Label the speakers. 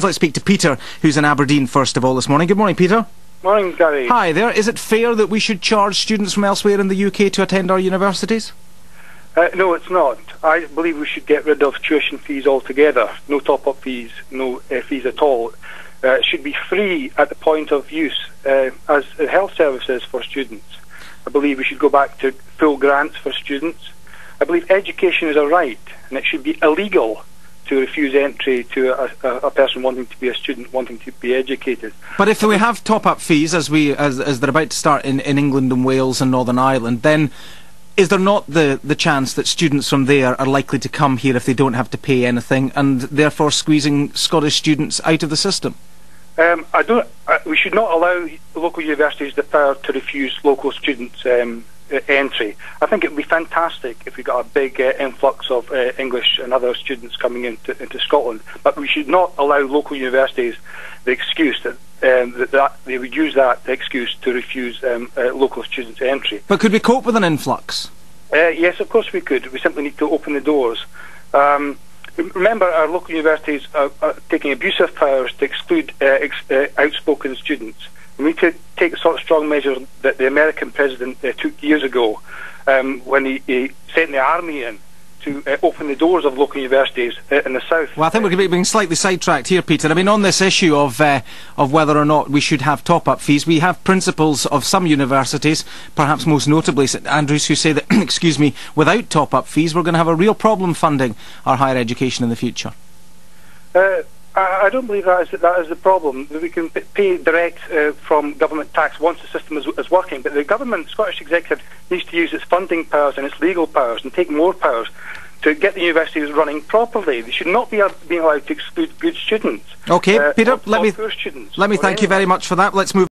Speaker 1: Let's speak to Peter, who's in Aberdeen first of all this morning. Good morning, Peter.
Speaker 2: Morning, Gary.
Speaker 1: Hi there. Is it fair that we should charge students from elsewhere in the UK to attend our universities?
Speaker 2: No, it's not. I believe we should get rid of tuition fees altogether. No top-up fees, no fees at all. It should be free at the point of use, as health services for students. I believe we should go back to full grants for students. I believe education is a right, and it should be illegal to refuse entry to a person wanting to be a student, wanting to be educated.
Speaker 1: But if we have top-up fees, as they're about to start in England and Wales and Northern Ireland, then is there not the chance that students from there are likely to come here if they don't have to pay anything, and therefore squeezing Scottish students out of the system?
Speaker 2: We should not allow local universities the power to refuse local students entry. I think it would be fantastic if we got a big influx of English and other students coming into Scotland, but we should not allow local universities the excuse that they would use that excuse to refuse local students entry.
Speaker 1: But could we cope with an influx?
Speaker 2: Yes, of course we could. We simply need to open the doors. Remember, our local universities are taking abusive powers to exclude outspoken students. We need to take the sort of strong measures that the American president took years ago when he sent the army in to open the doors of local universities in the south.
Speaker 1: Well, I think we're being slightly sidetracked here, Peter. I mean, on this issue of whether or not we should have top-up fees, we have principals of some universities, perhaps most notably St Andrews, who say that, excuse me, without top-up fees, we're going to have a real problem funding our higher education in the future.
Speaker 2: I don't believe that is the problem. We can pay direct from government tax once the system is working, but the government, Scottish Executive, needs to use its funding powers and its legal powers and take more powers to get the universities running properly. They should not be being allowed to exclude good students.
Speaker 1: Okay, Peter, let me
Speaker 2: poor students,
Speaker 1: thank you very much for that. Let's move